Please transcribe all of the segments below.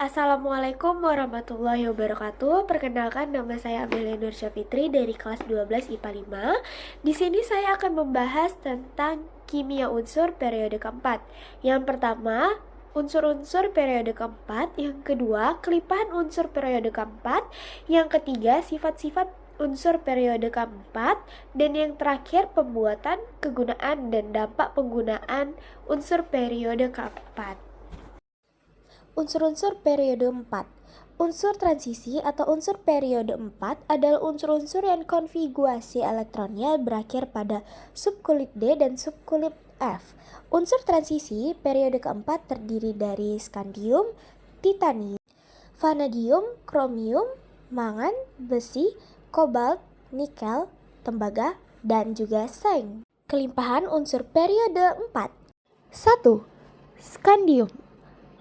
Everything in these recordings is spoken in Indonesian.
Assalamualaikum warahmatullahi wabarakatuh. Perkenalkan, nama saya Amelia Nur Syafitri dari kelas 12 IPA 5. Di sini saya akan membahas tentang kimia unsur periode keempat. Yang pertama, unsur-unsur periode keempat. Yang kedua, kelimpahan unsur periode keempat. Yang ketiga, sifat-sifat unsur periode keempat. Dan yang terakhir, pembuatan, kegunaan, dan dampak penggunaan unsur periode keempat. Unsur-unsur periode 4. Unsur transisi atau unsur periode 4 adalah unsur-unsur yang konfigurasi elektronnya berakhir pada subkulit D dan subkulit F. Unsur transisi periode keempat terdiri dari skandium, titanium, vanadium, kromium, mangan, besi, kobalt, nikel, tembaga, dan juga seng. Kelimpahan unsur periode 4. 1. Skandium.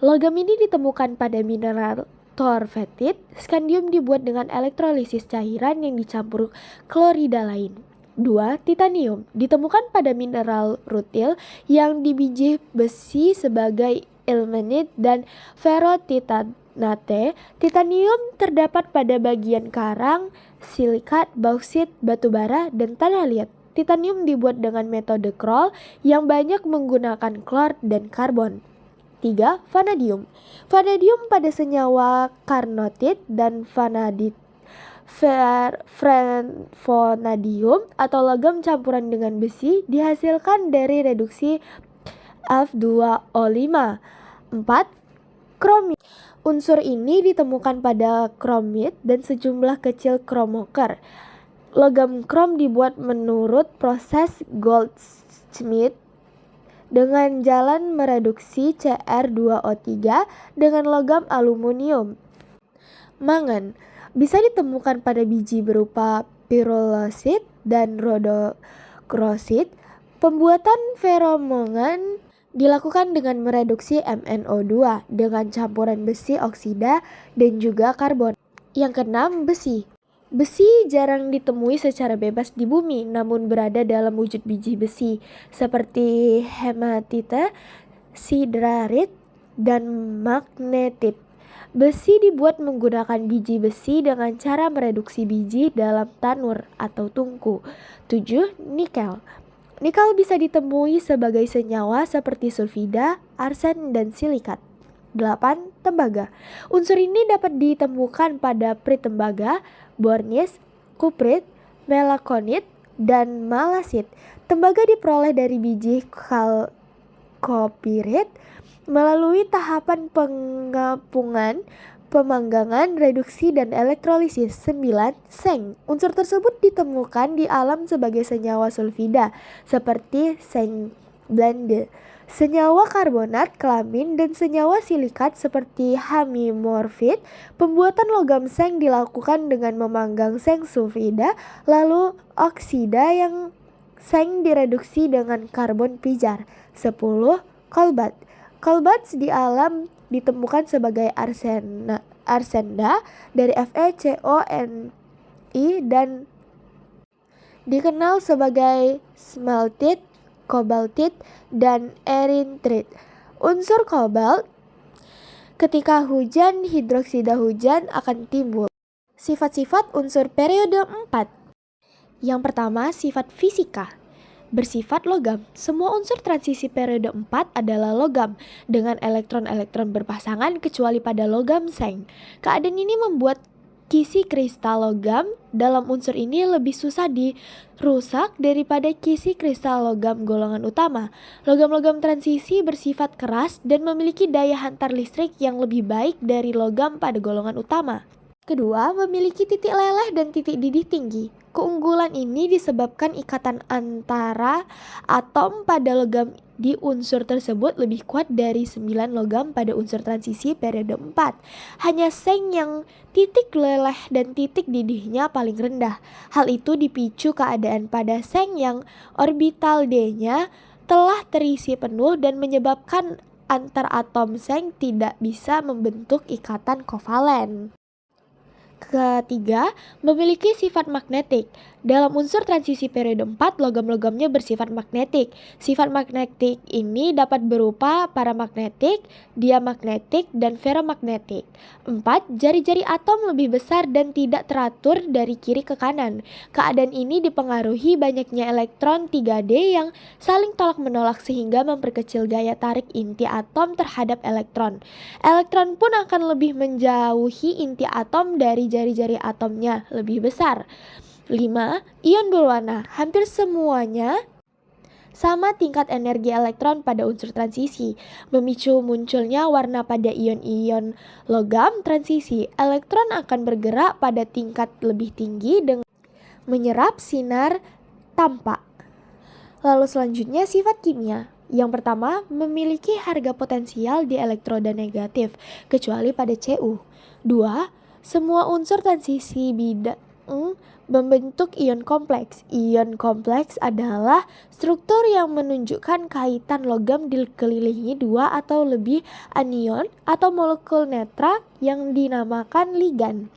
Logam ini ditemukan pada mineral torfetit. Skandium dibuat dengan elektrolisis cairan yang dicampur klorida lain. 2. Titanium ditemukan pada mineral rutil yang dibiji besi sebagai ilmenit dan ferrotitanate. Titanium terdapat pada bagian karang, silikat, bauksit, batubara, dan tanah liat. Titanium dibuat dengan metode Kroll yang banyak menggunakan klor dan karbon. 3. Vanadium. Vanadium pada senyawa karnotit dan vanadium atau logam campuran dengan besi dihasilkan dari reduksi F2O5. 4. Kromit. Unsur ini ditemukan pada kromit dan sejumlah kecil kromoker. Logam krom dibuat menurut proses Goldschmidt dengan jalan mereduksi Cr2O3 dengan logam aluminium. Mangan bisa ditemukan pada biji berupa pirulosit dan rhodochrosite. Pembuatan ferromangan dilakukan dengan mereduksi MnO2 dengan campuran besi oksida dan juga karbon. Yang keenam, besi. Besi jarang ditemui secara bebas di bumi, namun berada dalam wujud biji besi, seperti hematite, siderit, dan magnetit. Besi dibuat menggunakan biji besi dengan cara mereduksi biji dalam tanur atau tungku. 7. Nikel. Nikel bisa ditemui sebagai senyawa seperti sulfida, arsen, dan silikat. 8. Tembaga. Unsur ini dapat ditemukan pada prit tembaga, bornis, kuprit, melakonit, dan malasit. Tembaga diperoleh dari biji kalkopirit melalui tahapan pengapungan, pemanggangan, reduksi, dan elektrolisis. 9. Seng. Unsur tersebut ditemukan di alam sebagai senyawa sulfida seperti seng blende, senyawa karbonat kelamin, dan senyawa silikat seperti hamimorfit. Pembuatan logam seng dilakukan dengan memanggang seng sulfida, lalu oksida yang seng direduksi dengan karbon pijar. 10. Kolbat. Kolbat di alam ditemukan sebagai arsenda dari FeCONi dan dikenal sebagai smeltit, kobaltit, dan erintrit. Unsur kobalt ketika hujan hidroksida hujan akan timbul. Sifat-sifat unsur periode 4. Yang pertama, sifat fisika. Bersifat logam. Semua unsur transisi periode 4 adalah logam dengan elektron-elektron berpasangan kecuali pada logam seng. Keadaan ini membuat kisi kristal logam dalam unsur ini lebih susah dirusak daripada kisi kristal logam golongan utama. Logam-logam transisi bersifat keras dan memiliki daya hantar listrik yang lebih baik dari logam pada golongan utama. Kedua, memiliki titik leleh dan titik didih tinggi. Keunggulan ini disebabkan ikatan antara atom pada logam di unsur tersebut lebih kuat dari 9 logam pada unsur transisi periode 4. Hanya seng yang titik leleh dan titik didihnya paling rendah. Hal itu dipicu keadaan pada seng yang orbital D-nya telah terisi penuh dan menyebabkan antar atom seng tidak bisa membentuk ikatan kovalen. Ketiga, memiliki sifat magnetik. Dalam unsur transisi periode 4, logam-logamnya bersifat magnetik. Sifat magnetik ini dapat berupa paramagnetik, diamagnetik, dan ferromagnetik. 4. Jari-jari atom lebih besar dan tidak teratur dari kiri ke kanan. Keadaan ini dipengaruhi banyaknya elektron 3D yang saling tolak-menolak sehingga memperkecil gaya tarik inti atom terhadap elektron. Elektron pun akan lebih menjauhi inti atom dari jari-jari atomnya lebih besar. 5. Ion berwarna. Hampir semuanya sama tingkat energi elektron pada unsur transisi, memicu munculnya warna pada ion-ion logam transisi. Elektron akan bergerak pada tingkat lebih tinggi dengan menyerap sinar tampak. Lalu selanjutnya sifat kimia. Yang pertama, memiliki harga potensial di elektroda negatif, kecuali pada Cu. 2. Semua unsur transisi bidang membentuk ion kompleks. Ion kompleks adalah struktur yang menunjukkan kaitan logam dikelilingi dua atau lebih anion atau molekul netral yang dinamakan ligan.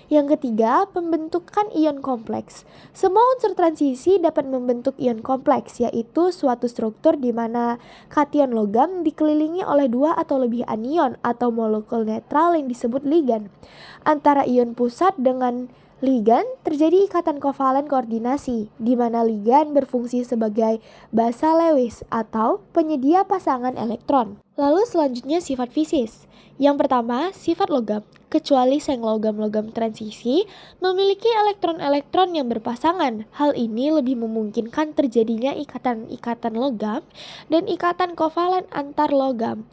Yang ketiga, pembentukan ion kompleks. Semua unsur transisi dapat membentuk ion kompleks, yaitu suatu struktur di mana kation logam dikelilingi oleh dua atau lebih anion atau molekul netral yang disebut ligan. Antara ion pusat dengan ligan terjadi ikatan kovalen koordinasi, di mana ligan berfungsi sebagai basa Lewis atau penyedia pasangan elektron. Lalu selanjutnya sifat fisis. Yang pertama, sifat logam. Kecuali seng logam-logam transisi memiliki elektron-elektron yang berpasangan. Hal ini lebih memungkinkan terjadinya ikatan-ikatan logam dan ikatan kovalen antar logam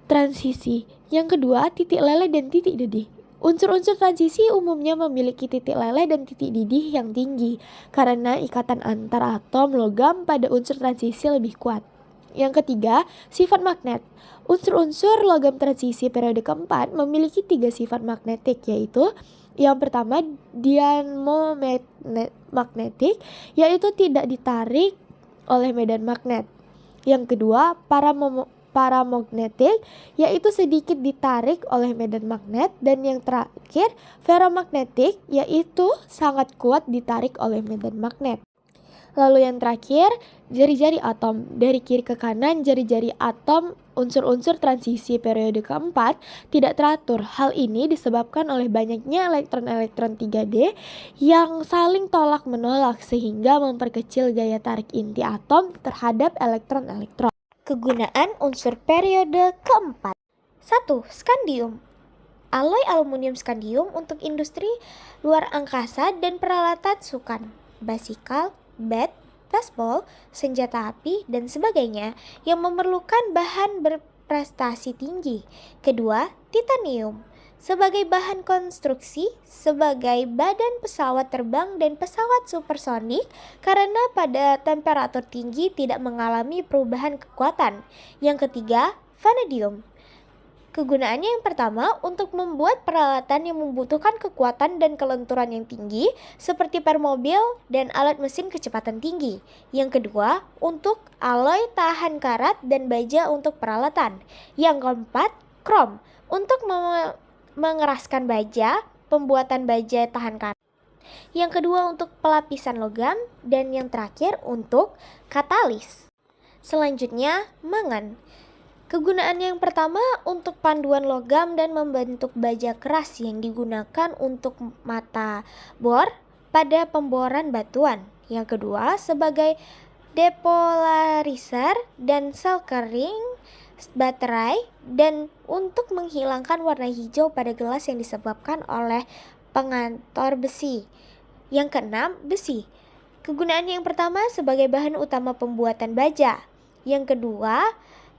transisi. Yang kedua, titik leleh dan titik didih. Unsur-unsur transisi umumnya memiliki titik leleh dan titik didih yang tinggi karena ikatan antar atom logam pada unsur transisi lebih kuat. Yang ketiga, sifat magnet. Unsur-unsur logam transisi periode keempat memiliki 3 sifat magnetik, yaitu yang pertama dinamomagnetik, yaitu tidak ditarik oleh medan magnet. Yang kedua, paramagnetik, yaitu sedikit ditarik oleh medan magnet. Dan yang terakhir, ferromagnetik, yaitu sangat kuat ditarik oleh medan magnet. Lalu yang terakhir, jari-jari atom. Dari kiri ke kanan, jari-jari atom unsur-unsur transisi periode keempat tidak teratur. Hal ini disebabkan oleh banyaknya elektron-elektron 3D yang saling tolak-menolak sehingga memperkecil gaya tarik inti atom terhadap elektron-elektron. Kegunaan unsur periode keempat. 1. Skandium. Alloy aluminium skandium untuk industri luar angkasa dan peralatan sukan, basikal, bat, baseball, senjata api, dan sebagainya yang memerlukan bahan berprestasi tinggi. Kedua, titanium. Sebagai bahan konstruksi, sebagai badan pesawat terbang dan pesawat supersonik karena pada temperatur tinggi tidak mengalami perubahan kekuatan. Yang ketiga, vanadium. Kegunaannya yang pertama untuk membuat peralatan yang membutuhkan kekuatan dan kelenturan yang tinggi seperti permobil dan alat mesin kecepatan tinggi. Yang kedua, untuk alloy tahan karat dan baja untuk peralatan. Yang keempat, krom untuk mengeraskan baja, pembuatan baja tahan karat. Yang kedua untuk pelapisan logam dan yang terakhir untuk katalis. Selanjutnya, mangan. Kegunaan yang pertama untuk panduan logam dan membentuk baja keras yang digunakan untuk mata bor pada pemboran batuan. Yang kedua sebagai depolarizer dan sel kering baterai dan untuk menghilangkan warna hijau pada gelas yang disebabkan oleh pengantor besi. Yang keenam, besi. Kegunaan yang pertama sebagai bahan utama pembuatan baja. Yang kedua,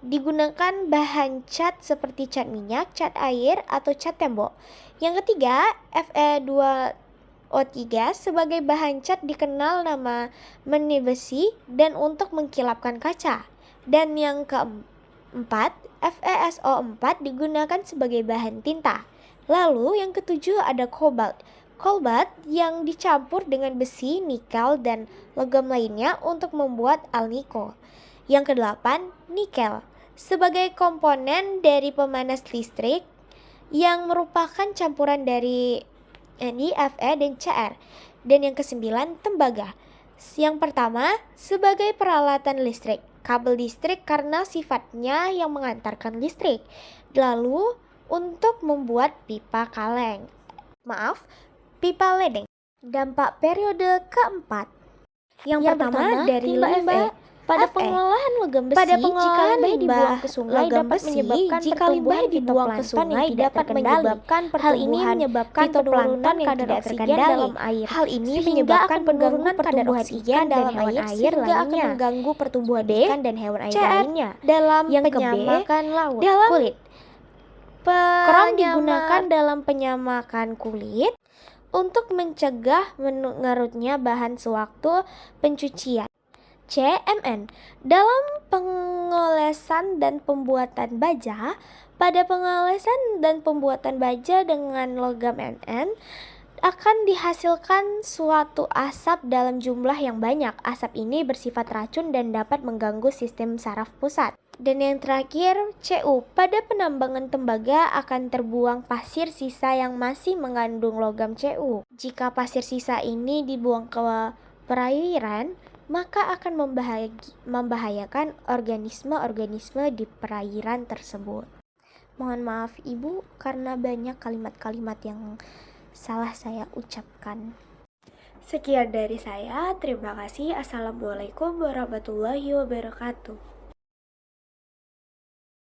digunakan bahan cat seperti cat minyak, cat air, atau cat tembok. Yang ketiga, Fe2O3 sebagai bahan cat dikenal nama meni besi dan untuk mengkilapkan kaca. Dan yang keempat, FeSO4 digunakan sebagai bahan tinta. Lalu yang ketujuh ada kobalt. Kobalt yang dicampur dengan besi, nikel, dan logam lainnya untuk membuat alniko. Yang kedelapan, nikel sebagai komponen dari pemanas listrik yang merupakan campuran dari Ni, Fe, dan Cr. Dan yang kesembilan, tembaga. Yang pertama, sebagai peralatan listrik. Kabel listrik karena sifatnya yang mengantarkan listrik. Lalu, untuk membuat pipa kaleng. Pipa ledeng. Dampak periode keempat. Yang pertama, dari limbah. Pada pengolahan logam besi, jika limbah dibuang ke sungai dapat menyebabkan pertumbuhan fitoplankton yang tidak terkendali. Hal ini menyebabkan penurunan kadar oksigen dalam air. Hal ini menyebabkan penurunan kadar oksigen dalam air sehingga akan mengganggu pertumbuhan ikan dan hewan air lainnya. Dalam penyamakan laut, kulit. Krom digunakan dalam penyamakan kulit untuk mencegah mengerutnya bahan sewaktu pencucian. CMN. Dalam pengolesan dan pembuatan baja, pada pengolesan dan pembuatan baja dengan logam NN akan dihasilkan suatu asap dalam jumlah yang banyak. Asap ini bersifat racun dan dapat mengganggu sistem saraf pusat. Dan yang terakhir, CU. Pada penambangan tembaga akan terbuang pasir sisa yang masih mengandung logam CU. Jika pasir sisa ini dibuang ke perairan, maka akan membahayakan organisme-organisme di perairan tersebut. Mohon maaf Ibu karena banyak kalimat-kalimat yang salah saya ucapkan. Sekian dari saya, terima kasih. Assalamualaikum warahmatullahi wabarakatuh.